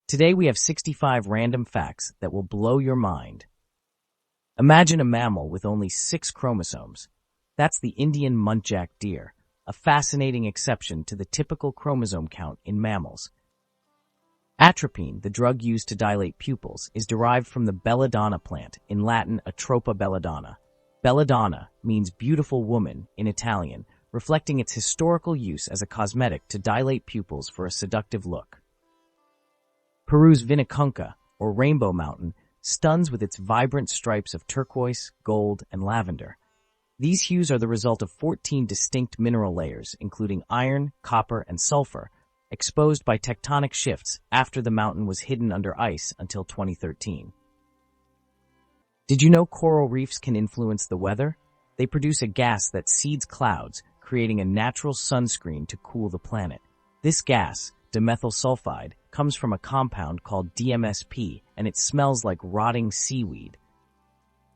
Today we have 65 random facts that will blow your mind. Imagine a mammal with only 6 chromosomes. That's the Indian muntjac deer, a fascinating exception to the typical chromosome count in mammals. Atropine, the drug used to dilate pupils, is derived from the belladonna plant, in Latin Atropa belladonna. Belladonna means beautiful woman in Italian, reflecting its historical use as a cosmetic to dilate pupils for a seductive look. Peru's Vinicunca, or rainbow mountain, stuns with its vibrant stripes of turquoise, gold, and lavender. These hues are the result of 14 distinct mineral layers, including iron, copper, and sulfur, exposed by tectonic shifts after the mountain was hidden under ice until 2013. Did you know coral reefs can influence the weather? They produce a gas that seeds clouds, creating a natural sunscreen to cool the planet. This gas, dimethyl sulfide, comes from a compound called DMSP, and it smells like rotting seaweed.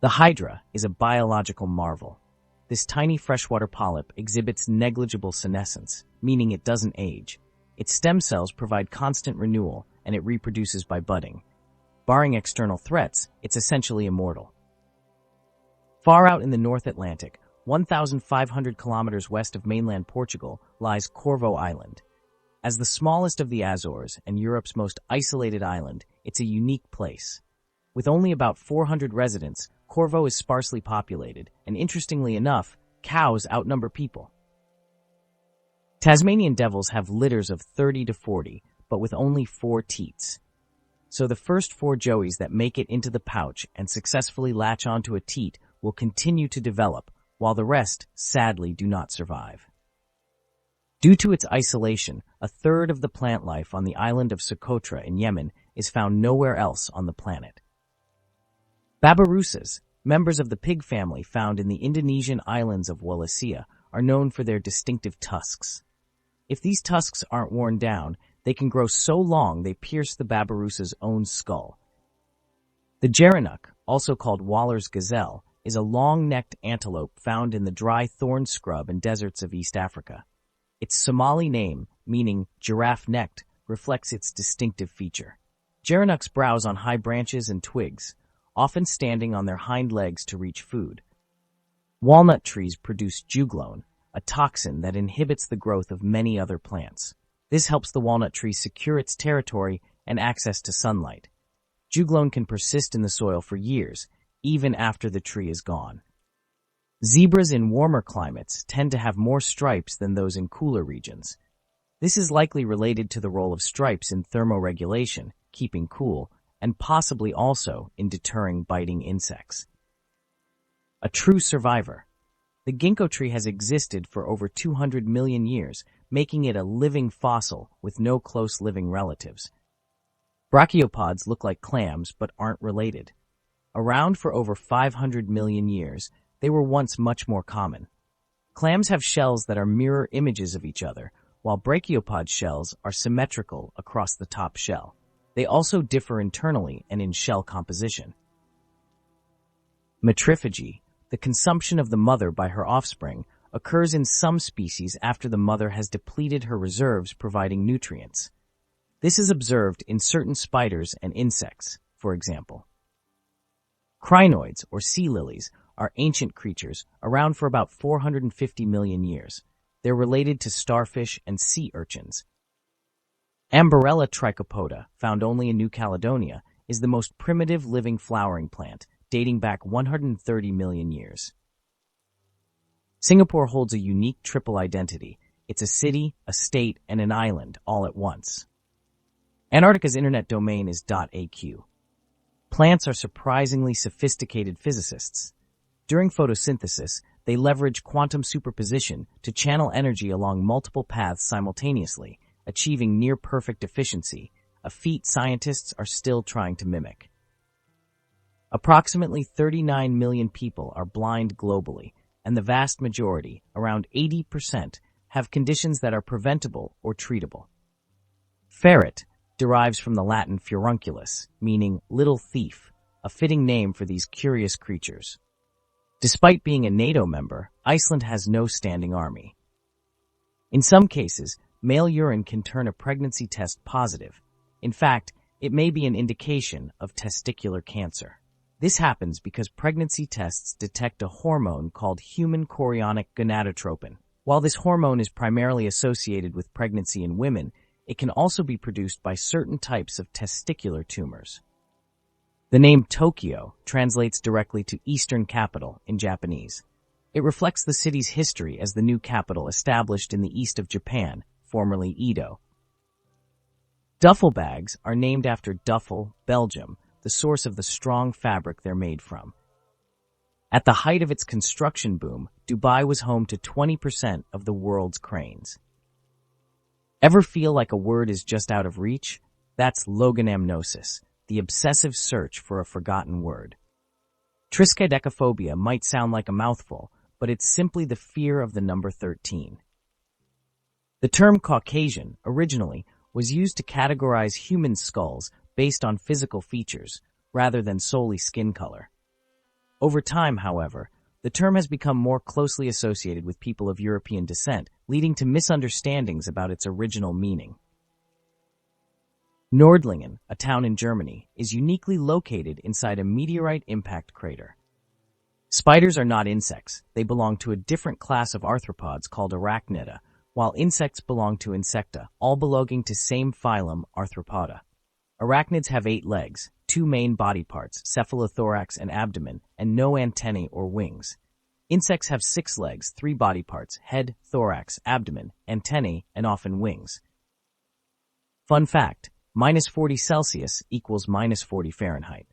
The hydra is a biological marvel. This tiny freshwater polyp exhibits negligible senescence, meaning it doesn't age. Its stem cells provide constant renewal, and it reproduces by budding. Barring external threats, it's essentially immortal. Far out in the North Atlantic, 1,500 kilometers west of mainland Portugal, lies Corvo Island. As the smallest of the Azores and Europe's most isolated island, it's a unique place. With only about 400 residents, Corvo is sparsely populated, and interestingly enough, cows outnumber people. Tasmanian devils have litters of 30 to 40, but with only 4 teats. So the first 4 joeys that make it into the pouch and successfully latch onto a teat will continue to develop, while the rest, sadly, do not survive. Due to its isolation, a third of the plant life on the island of Socotra in Yemen is found nowhere else on the planet. Babirusas, members of the pig family found in the Indonesian islands of Wallacea, are known for their distinctive tusks. If these tusks aren't worn down, they can grow so long they pierce the babirusa's own skull. The gerenuk, also called Waller's gazelle, is a long-necked antelope found in the dry thorn scrub and deserts of East Africa. Its Somali name, meaning giraffe-necked, reflects its distinctive feature. Gerenuks browse on high branches and twigs, often standing on their hind legs to reach food. Walnut trees produce juglone, a toxin that inhibits the growth of many other plants. This helps the walnut tree secure its territory and access to sunlight. Juglone can persist in the soil for years, even after the tree is gone. Zebras in warmer climates tend to have more stripes than those in cooler regions. This is likely related to the role of stripes in thermoregulation, keeping cool, and possibly also in deterring biting insects. A true survivor. The ginkgo tree has existed for over 200 million years, making it a living fossil with no close living relatives. Brachiopods look like clams but aren't related. Around for over 500 million years, they were once much more common. Clams have shells that are mirror images of each other, while brachiopod shells are symmetrical across the top shell. They also differ internally and in shell composition. Matrophagy, the consumption of the mother by her offspring, occurs in some species after the mother has depleted her reserves providing nutrients. This is observed in certain spiders and insects, for example. Crinoids, or sea lilies, are ancient creatures around for about 450 million years. They're related to starfish and sea urchins. Ambarella trichopoda, found only in New Caledonia, is the most primitive living flowering plant, dating back 130 million years. Singapore holds a unique triple identity. It's a city, a state, and an island all at once. Antarctica's internet domain is .aq. Plants are surprisingly sophisticated physicists. During photosynthesis, they leverage quantum superposition to channel energy along multiple paths simultaneously, achieving near-perfect efficiency, a feat scientists are still trying to mimic. Approximately 39 million people are blind globally, and the vast majority, around 80%, have conditions that are preventable or treatable. Ferret derives from the Latin furunculus, meaning little thief, a fitting name for these curious creatures. Despite being a NATO member, Iceland has no standing army. In some cases, male urine can turn a pregnancy test positive. In fact, it may be an indication of testicular cancer. This happens because pregnancy tests detect a hormone called human chorionic gonadotropin. While this hormone is primarily associated with pregnancy in women, it can also be produced by certain types of testicular tumors. The name Tokyo translates directly to Eastern Capital in Japanese. It reflects the city's history as the new capital established in the east of Japan, formerly Edo. Duffel bags are named after Duffel, Belgium, the source of the strong fabric they're made from. At the height of its construction boom, Dubai was home to 20% of the world's cranes. Ever feel like a word is just out of reach? That's logonamnosis, the obsessive search for a forgotten word. Triskaidekaphobia might sound like a mouthful, but it's simply the fear of the number 13. The term Caucasian, originally, was used to categorize human skulls based on physical features, rather than solely skin color. Over time, however, the term has become more closely associated with people of European descent, leading to misunderstandings about its original meaning. Nordlingen, a town in Germany, is uniquely located inside a meteorite impact crater. Spiders are not insects. They belong to a different class of arthropods called arachnida, while insects belong to insecta, all belonging to same phylum Arthropoda. Arachnids have 8 legs, 2 main body parts, cephalothorax and abdomen, and no antennae or wings. Insects have 6 legs, 3 body parts, head, thorax, abdomen, antennae, and often wings. Fun fact, -40 Celsius equals -40 Fahrenheit.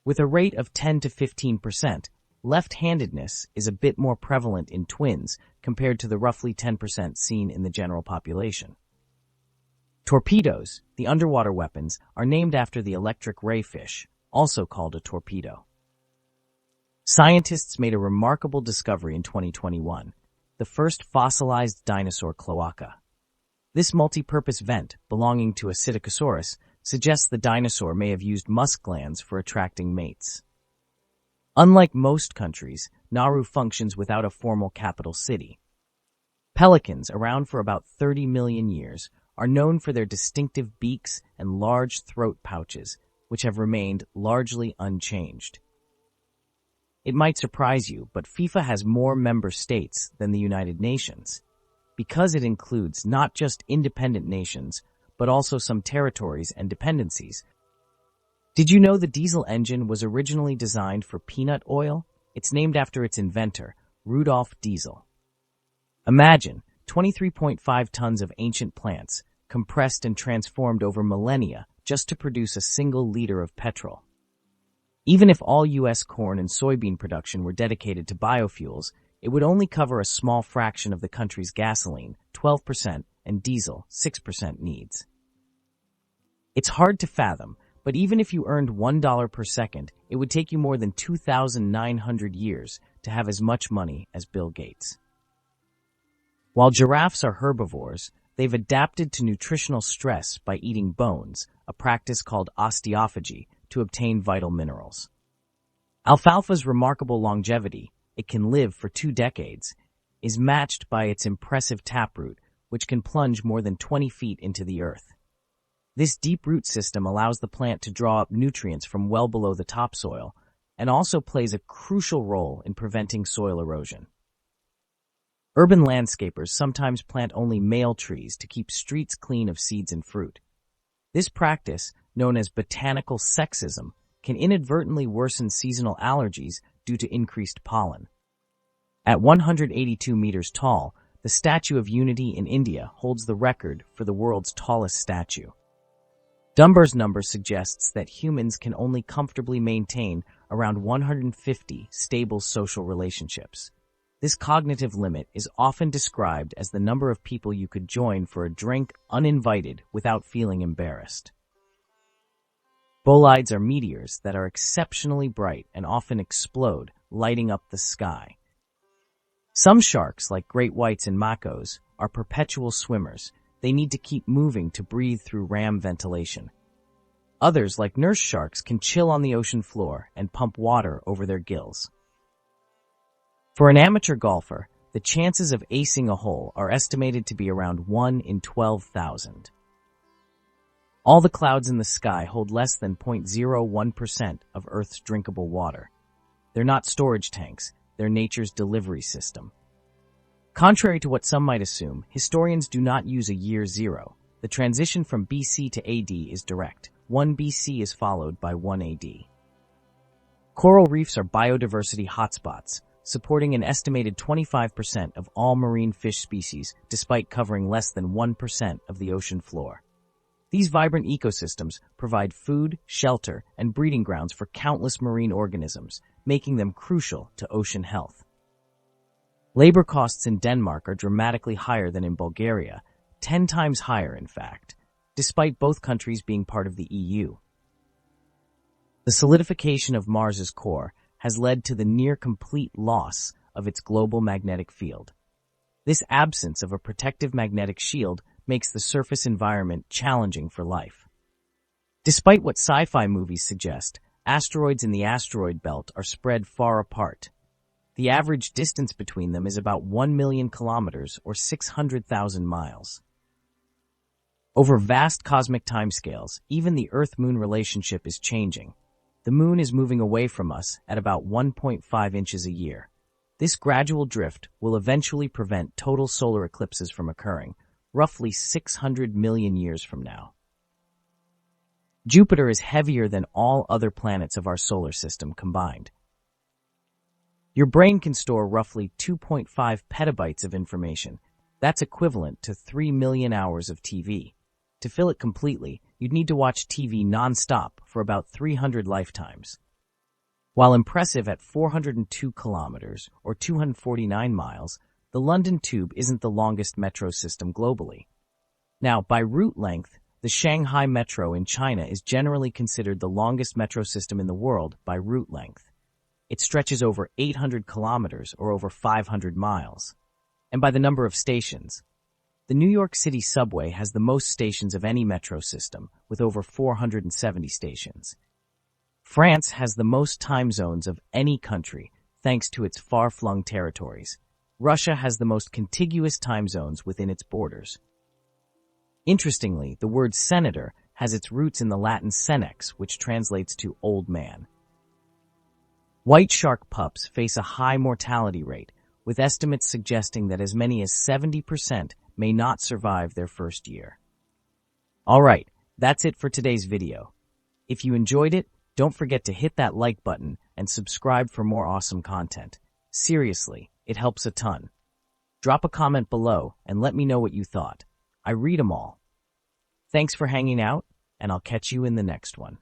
With a rate of 10 to 15%, left-handedness is a bit more prevalent in twins compared to the roughly 10% seen in the general population. Torpedoes, the underwater weapons, are named after the electric ray fish, also called a torpedo. Scientists made a remarkable discovery in 2021, the first fossilized dinosaur cloaca. This multi-purpose vent, belonging to a Psittacosaurus, suggests the dinosaur may have used musk glands for attracting mates. Unlike most countries, Nauru functions without a formal capital city. Pelicans, around for about 30 million years, are known for their distinctive beaks and large throat pouches, which have remained largely unchanged. It might surprise you, but FIFA has more member states than the United Nations, because it includes not just independent nations, but also some territories and dependencies. Did you know the diesel engine was originally designed for peanut oil? It's named after its inventor, Rudolf Diesel. Imagine 23.5 tons of ancient plants, compressed and transformed over millennia just to produce a single liter of petrol. Even if all U.S. corn and soybean production were dedicated to biofuels, it would only cover a small fraction of the country's gasoline, 12%, and diesel, 6% needs. It's hard to fathom, but even if you earned $1 per second, it would take you more than 2,900 years to have as much money as Bill Gates. While giraffes are herbivores, they've adapted to nutritional stress by eating bones, a practice called osteophagy, to obtain vital minerals. Alfalfa's remarkable longevity, it can live for 2 decades, is matched by its impressive taproot, which can plunge more than 20 feet into the earth. This deep root system allows the plant to draw up nutrients from well below the topsoil, and also plays a crucial role in preventing soil erosion. Urban landscapers sometimes plant only male trees to keep streets clean of seeds and fruit. This practice, known as botanical sexism, can inadvertently worsen seasonal allergies due to increased pollen. At 182 meters tall, the Statue of Unity in India holds the record for the world's tallest statue. Dunbar's number suggests that humans can only comfortably maintain around 150 stable social relationships. This cognitive limit is often described as the number of people you could join for a drink uninvited without feeling embarrassed. Bolides are meteors that are exceptionally bright and often explode, lighting up the sky. Some sharks, like great whites and makos, are perpetual swimmers. They need to keep moving to breathe through ram ventilation. Others, like nurse sharks, can chill on the ocean floor and pump water over their gills. For an amateur golfer, the chances of acing a hole are estimated to be around 1 in 12,000. All the clouds in the sky hold less than 0.01% of Earth's drinkable water. They're not storage tanks, they're nature's delivery system. Contrary to what some might assume, historians do not use a year zero. The transition from BC to AD is direct. 1 BC is followed by 1 AD. Coral reefs are biodiversity hotspots, supporting an estimated 25% of all marine fish species, despite covering less than 1% of the ocean floor. These vibrant ecosystems provide food, shelter, and breeding grounds for countless marine organisms, making them crucial to ocean health. Labor costs in Denmark are dramatically higher than in Bulgaria, 10 times higher in fact, despite both countries being part of the EU. The solidification of Mars's core has led to the near-complete loss of its global magnetic field. This absence of a protective magnetic shield makes the surface environment challenging for life. Despite what sci-fi movies suggest, asteroids in the asteroid belt are spread far apart. The average distance between them is about 1 million kilometers or 600,000 miles. Over vast cosmic timescales, even the Earth-Moon relationship is changing. The Moon is moving away from us at about 1.5 inches a year. This gradual drift will eventually prevent total solar eclipses from occurring, roughly 600 million years from now. Jupiter is heavier than all other planets of our solar system combined. Your brain can store roughly 2.5 petabytes of information. That's equivalent to 3 million hours of TV. To fill it completely, you'd need to watch TV non-stop for about 300 lifetimes. While impressive at 402 kilometers or 249 miles, the London Tube isn't the longest metro system globally. Now, by route length, the Shanghai Metro in China is generally considered the longest metro system in the world by route length. It stretches over 800 kilometers or over 500 miles. And by the number of stations, the New York City subway has the most stations of any metro system, with over 470 stations. France has the most time zones of any country, thanks to its far-flung territories. Russia has the most contiguous time zones within its borders. Interestingly, the word senator has its roots in the Latin senex, which translates to old man. White shark pups face a high mortality rate, with estimates suggesting that as many as 70% may not survive their first year. Alright, that's it for today's video. If you enjoyed it, don't forget to hit that like button and subscribe for more awesome content. Seriously, it helps a ton. Drop a comment below and let me know what you thought. I read them all. Thanks for hanging out, and I'll catch you in the next one.